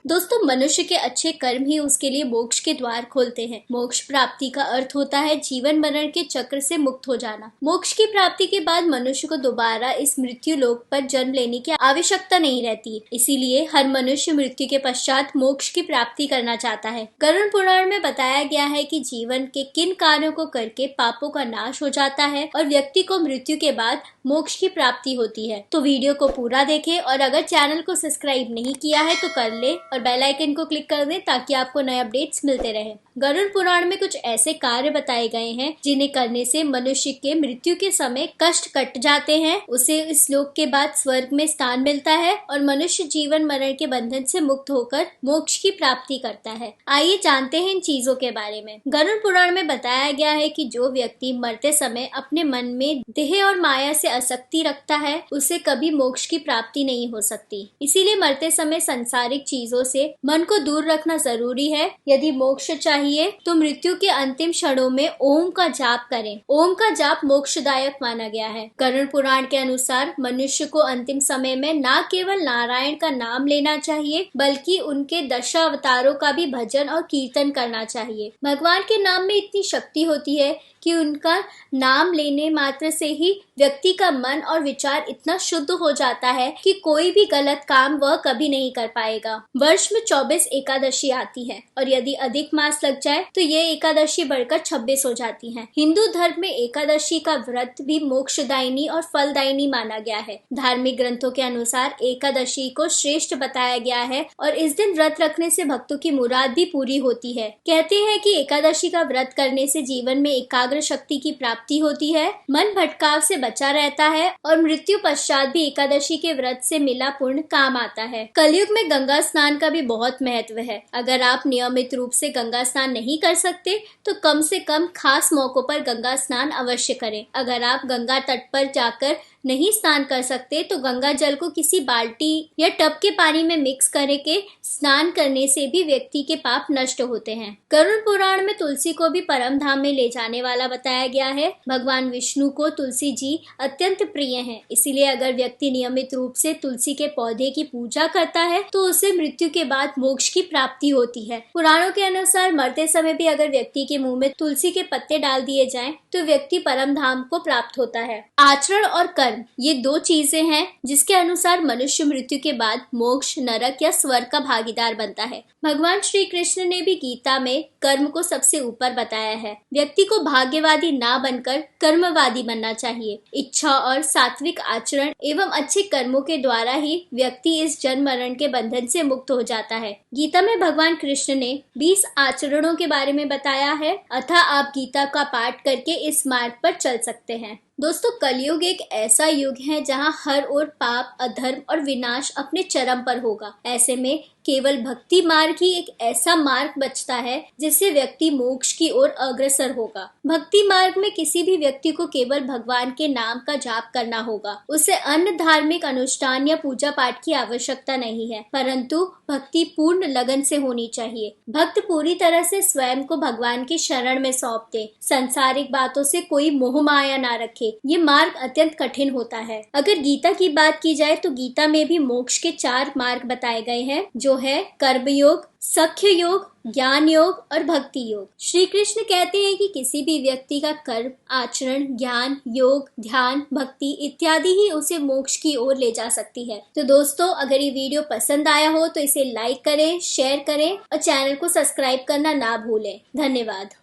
दोस्तों, मनुष्य के अच्छे कर्म ही उसके लिए मोक्ष के द्वार खोलते हैं। मोक्ष प्राप्ति का अर्थ होता है जीवन मरण के चक्र से मुक्त हो जाना। मोक्ष की प्राप्ति के बाद मनुष्य को दोबारा इस मृत्यु लोक पर जन्म लेने की आवश्यकता नहीं रहती। इसीलिए हर मनुष्य मृत्यु के पश्चात मोक्ष की प्राप्ति करना चाहता है। गरुड़ पुराण में बताया गया है कि जीवन के किन कार्यों को करके पापों का नाश हो जाता है और व्यक्ति को मृत्यु के बाद मोक्ष की प्राप्ति होती है। तो वीडियो को पूरा देखें और अगर चैनल को सब्सक्राइब नहीं किया है तो कर ले और बेल आइकन को क्लिक कर दें ताकि आपको नए अपडेट्स मिलते रहे। गरुड़ पुराण में कुछ ऐसे कार्य बताए गए हैं जिन्हें करने से मनुष्य के मृत्यु के समय कष्ट कट जाते हैं, उसे इस लोक के बाद स्वर्ग में स्थान मिलता है और मनुष्य जीवन मरण के बंधन से मुक्त होकर मोक्ष की प्राप्ति करता है। आइए जानते हैं इन चीजों के बारे में। गरुड़ पुराण में बताया गया है कि जो व्यक्ति मरते समय अपने मन में देह और माया से आसक्ति रखता है उसे कभी मोक्ष की प्राप्ति नहीं हो सकती। इसीलिए मरते समय सांसारिक चीजों से मन को दूर रखना जरूरी है। यदि मोक्ष चाहिए तो मृत्यु के अंतिम क्षणों में ओम का जाप करें। ओम का जाप मोक्षदायक माना गया है। गरुड़ पुराण के अनुसार मनुष्य को अंतिम समय में न केवल नारायण का नाम लेना चाहिए बल्कि उनके दशावतारों का भी भजन और कीर्तन करना चाहिए। भगवान के नाम में इतनी शक्ति होती है कि उनका नाम लेने मात्र से ही व्यक्ति का मन और विचार इतना शुद्ध हो जाता है कि कोई भी गलत काम वह कभी नहीं कर पाएगा। वर्ष में 24 एकादशी आती है और यदि अधिक मास लग जाए तो ये एकादशी बढ़कर 26 हो जाती हैं। हिंदू धर्म में एकादशी का व्रत भी मोक्षदायिनी और फलदायिनी माना गया है। धार्मिक ग्रंथों के अनुसार एकादशी को श्रेष्ठ बताया गया है और इस दिन व्रत रखने से भक्तों की मुराद भी पूरी होती है। कहते हैं कि एकादशी का व्रत करने से जीवन में एकाग्र शक्ति की प्राप्ति होती है, मन भटकाव से बचा रहता है और मृत्यु पश्चात भी एकादशी के व्रत से मिला पुण्य काम आता है। कलयुग में गंगा स्नान का भी बहुत महत्व है। अगर आप नियमित रूप से गंगा स्नान नहीं कर सकते तो कम से कम खास मौकों पर गंगा स्नान अवश्य करें। अगर आप गंगा तट पर जाकर नहीं स्नान कर सकते तो गंगा जल को किसी बाल्टी या टब के पानी में मिक्स करके स्नान करने से भी व्यक्ति के पाप नष्ट होते हैं। गरुड़ पुराण में तुलसी को भी परम धाम में ले जाने वाला बताया गया है। भगवान विष्णु को तुलसी जी अत्यंत प्रिय हैं। इसीलिए अगर व्यक्ति नियमित रूप से तुलसी के पौधे की पूजा करता है तो उसे मृत्यु के बाद मोक्ष की प्राप्ति होती है। पुराणों के अनुसार मरते समय भी अगर व्यक्ति के मुंह में तुलसी के पत्ते डाल दिए जाएं तो व्यक्ति परम धाम को प्राप्त होता है। आचरण और कर्म ये दो चीजें हैं जिसके अनुसार मनुष्य मृत्यु के बाद मोक्ष, नरक या स्वर्ग का भागीदार बनता है। भगवान श्री कृष्ण ने भी गीता में कर्म को सबसे ऊपर बताया है। व्यक्ति को भाग्यवादी ना बनकर कर्मवादी बनना चाहिए। इच्छा और सात्विक आचरण एवं अच्छे कर्मों के द्वारा ही व्यक्ति इस जन्म मरण के बंधन से मुक्त हो जाता है। गीता में भगवान कृष्ण ने 20 आचरणों के बारे में बताया है, अतः आप गीता का पाठ करके इस मार्ग पर चल सकते हैं। दोस्तों, कलयुग एक ऐसा युग है जहां हर ओर पाप, अधर्म और विनाश अपने चरम पर होगा। ऐसे में केवल भक्ति मार्ग ही एक ऐसा मार्ग बचता है जिससे व्यक्ति मोक्ष की ओर अग्रसर होगा। भक्ति मार्ग में किसी भी व्यक्ति को केवल भगवान के नाम का जाप करना होगा। उसे अन्य धार्मिक अनुष्ठान या पूजा पाठ की आवश्यकता नहीं है, परंतु भक्ति पूर्ण लगन से होनी चाहिए। भक्त पूरी तरह से स्वयं को भगवान की शरण में सौंप दे, संसारिक बातों से कोई मोह माया ना रखे। ये मार्ग अत्यंत कठिन होता है। अगर गीता की बात की जाए तो गीता में भी मोक्ष के 4 मार्ग बताए गए हैं, जो है कर्म योग, सख्य योग, ज्ञान योग और भक्ति योग। श्री कृष्ण कहते हैं कि किसी भी व्यक्ति का कर्म, आचरण, ज्ञान, योग, ध्यान, भक्ति इत्यादि ही उसे मोक्ष की ओर ले जा सकती है। तो दोस्तों, अगर ये वीडियो पसंद आया हो तो इसे लाइक करें, शेयर करें और चैनल को सब्सक्राइब करना ना भूलें। धन्यवाद।